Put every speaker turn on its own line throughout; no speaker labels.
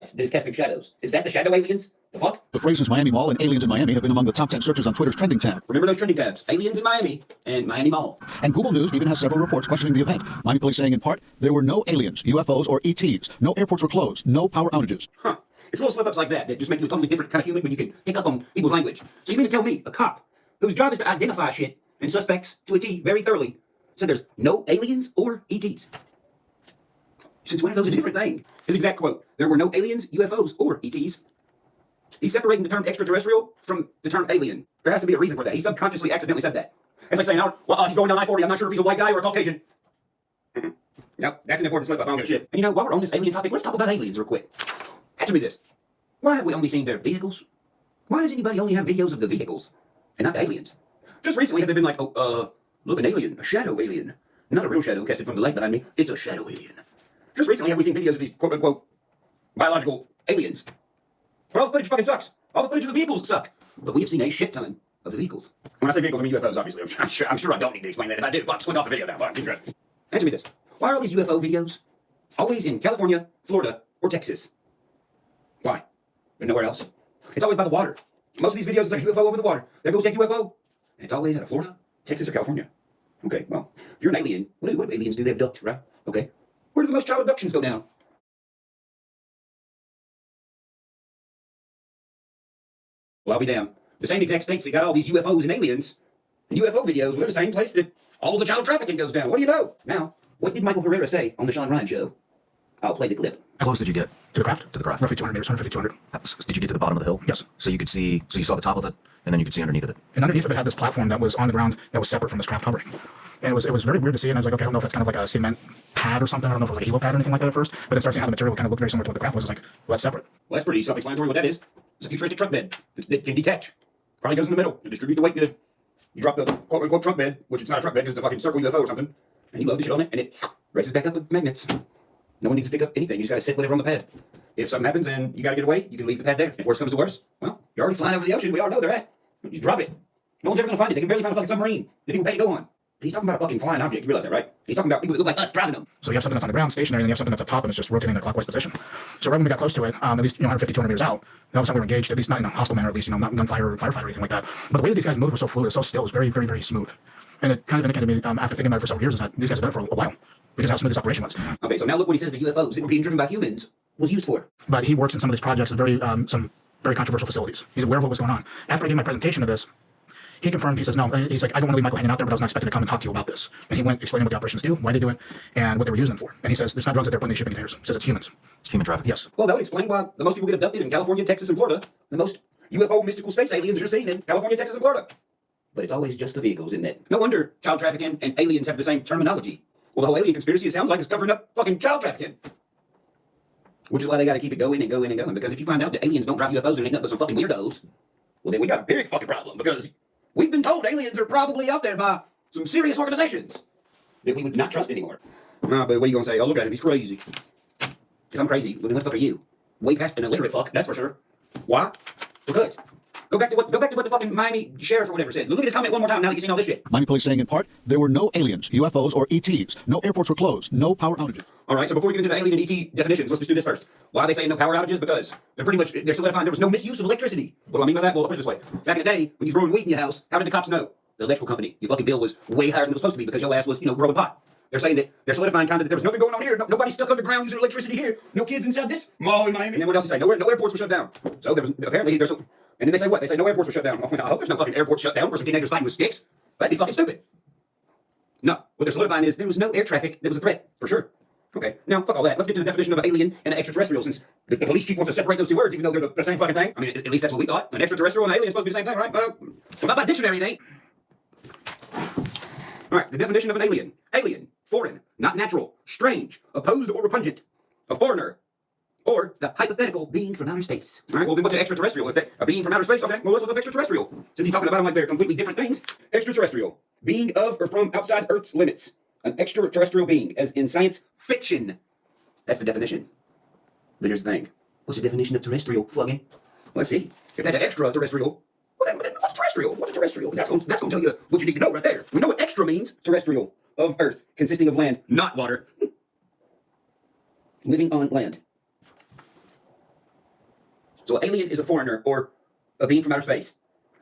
lights that is casting shadows. Is that the shadow aliens? The fuck?
The phrases Miami Mall and aliens in Miami have been among the top 10 searches on Twitter's trending tab.
Remember those trending tabs. Aliens in Miami and Miami Mall.
And Google News even has several reports questioning the event. Miami police saying in part, there were no aliens, UFOs, or ETs. No airports were closed. No power outages.
Huh. It's little slip-ups like that just make you a totally different kind of human when you can pick up on people's language. So you mean to tell me, a cop, whose job is to identify shit and suspects to a T very thoroughly, said there's no aliens or ETs? Since when are those a different thing? His exact quote, there were no aliens, UFOs, or ETs. He's separating the term extraterrestrial from the term alien. There has to be a reason for that. He subconsciously accidentally said that. It's like saying, he's going down I-40. I'm not sure if he's a white guy or a Caucasian. No, that's an important slip-up. I don't give a shit. And while we're on this alien topic, let's talk about aliens real quick. Answer me this. Why have we only seen their vehicles? Why does anybody only have videos of the vehicles and not the aliens? Just recently have they been like, look, an alien, a shadow alien. Not a real shadow casted from the light behind me. It's a shadow alien. Just recently have we seen videos of these quote-unquote biological aliens. But all the footage fucking sucks. All the footage of the vehicles suck. But we have seen a shit ton of the vehicles. When I say vehicles, I mean UFOs, obviously. I'm sure I don't need to explain that. If I do, fuck, swing off the video now. Fuck, answer me this. Why are all these UFO videos always in California, Florida, or Texas? Why? And nowhere else. It's always by the water. Most of these videos is like UFO over the water. There goes that UFO. And it's always out of Florida, Texas, or California. Okay, well, if you're an alien, what do aliens do? They abduct, right? Okay. Where do the most child abductions go down? Well, I'll be damned. The same exact states that got all these UFOs and aliens and UFO videos, we're the same place that all the child trafficking goes down. What do you know? Now, what did Michael Herrera say on the Sean Ryan show? I'll play the clip.
How close did you get?
To the craft?
To the craft.
Roughly 200 meters, 150, 200.
Did you get to the bottom of the hill?
Yes.
So you could see, so you saw the top of it, and then you could see underneath of it.
And underneath of it had this platform that was on the ground that was separate from this craft hovering. And it was very weird to see, and I was like, okay, I don't know if it's kind of like a cement pad or something. I don't know if it was like a helo pad or anything like that at first. But then started seeing how the material kind of looked very similar to what the craft was. It's like, well, that's separate.
Well, that's pretty self-explanatory what that is. It's a futuristic truck bed. It can detach. Probably goes in the middle to distribute the weight good. You drop the quote-unquote truck bed, which it's not a truck bed because it's a fucking circle UFO or something, and you load the shit on it, and it races back up with magnets. No one needs to pick up anything. You just gotta sit whatever on the pad. If something happens and you gotta get away, you can leave the pad there. If worse comes to worse, well, you're already flying over the ocean. We all know they're at. You just drop it. No one's ever gonna find it. They can barely find a fucking submarine that people pay to go on. He's talking about a fucking flying object. You realize that, right? He's talking about people that look like us driving them.
So you have something that's on the ground stationary, and then you have something that's up top and it's just rotating in a clockwise position. So right when we got close to it, at least 150, 200 meters out, all of a sudden we were engaged, at least not in a hostile manner, at least, not gunfire or firefight or anything like that. But the way that these guys moved was so fluid, it was so still, it was very, very, very smooth. And it kind of indicated to me, after thinking about it for several years, is that these guys have done it for a while, because how smooth this operation was.
Okay, so now look what he says the UFOs that were being driven by humans was used for.
But he works in some of these projects at some very controversial facilities. He's aware of what was going on. After I gave my presentation of this, he confirmed, he says, no, he's like, I don't want to leave Michael hanging out there, but I was not expecting to come and talk to you about this. And he went explaining what the operations do, why they do it, and what they were using them for. And he says, it's not drugs that they're putting in these shipping containers. He says it's humans.
Human trafficking.
Yes.
Well, that would explain why the most people get abducted in California, Texas, and Florida. The most UFO mystical space aliens are seen in California, Texas, and Florida. But it's always just the vehicles, isn't it? No wonder child trafficking and aliens have the same terminology. Well, the whole alien conspiracy, it sounds like, is covering up fucking child trafficking. Which is why they gotta keep it going and going and going. Because if you find out that aliens don't drive UFOs and ain't nothing but some fucking weirdos, well, then we got a big fucking problem. Because we've been told aliens are probably out there by some serious organizations that we would not trust anymore. Nah, but what are you gonna say? Oh, look at him, he's crazy. If I'm crazy, well, then what the fuck are you? Way past an illiterate fuck, that's for sure. Why? Because. Go back to what the fucking Miami sheriff or whatever said. Look at his comment one more time now that you've seen all this shit.
Miami police saying in part, there were no aliens, UFOs, or ETs. No airports were closed. No power outages.
All right, so before we get into the alien and ET definitions, let's just do this first. Why are they saying no power outages? Because they're solidifying there was no misuse of electricity. What do I mean by that? Well, I'll put it this way. Back in the day, when you was growing weed in your house, how did the cops know? The electrical company. Your fucking bill was way higher than it was supposed to be because your ass was, growing pot. They're saying that they're solidifying kind of that there was nothing going on here. Nobody stuck underground using electricity here. No kids inside this mall in Miami. And then what else they say? No airports were shut down. So there was apparently there's. And then they say what? They say no airports were shut down. Oh, I hope there's no fucking airports shut down for some teenagers fighting with sticks. That'd be fucking stupid. No, what they're solidifying is there was no air traffic that was a threat, for sure. Okay, now fuck all that. Let's get to the definition of an alien and an extraterrestrial, since the police chief wants to separate those two words, even though they're the same fucking thing. I mean, at least that's what we thought. An extraterrestrial and an alien is supposed to be the same thing, right? Well, not by dictionary, it ain't. All right, the definition of an alien. Alien, foreign, not natural, strange, opposed or repugnant, a foreigner, or the hypothetical being from outer space. All right, well then what's an extraterrestrial? If they're a being from outer space, okay, well let's look up extraterrestrial. Since he's talking about them like they're completely different things. Extraterrestrial, being of or from outside Earth's limits. An extraterrestrial being, as in science fiction. That's the definition. But here's the thing. What's the definition of terrestrial, Fluggy? Let's see. If that's an extraterrestrial, well then what's terrestrial? What's a terrestrial? That's going to tell you what you need to know right there. We know what extra means. Terrestrial, of Earth, consisting of land, not water. Living on land. So an alien is a foreigner or a being from outer space.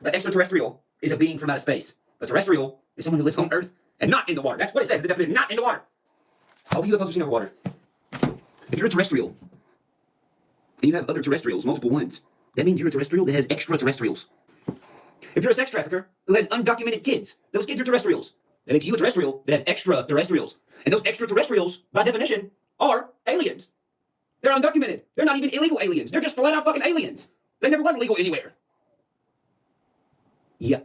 An extraterrestrial is a being from outer space. A terrestrial is someone who lives on Earth and not in the water. That's what it says, the definition, not in the water. All the UFOs are seen over water. If you're a terrestrial, and you have other terrestrials, multiple ones, that means you're a terrestrial that has extraterrestrials. If you're a sex trafficker who has undocumented kids, those kids are terrestrials. That makes you a terrestrial that has extraterrestrials. And those extraterrestrials, by definition, are aliens. They're undocumented. They're not even illegal aliens. They're just flat out fucking aliens. They never was legal anywhere. Yeah.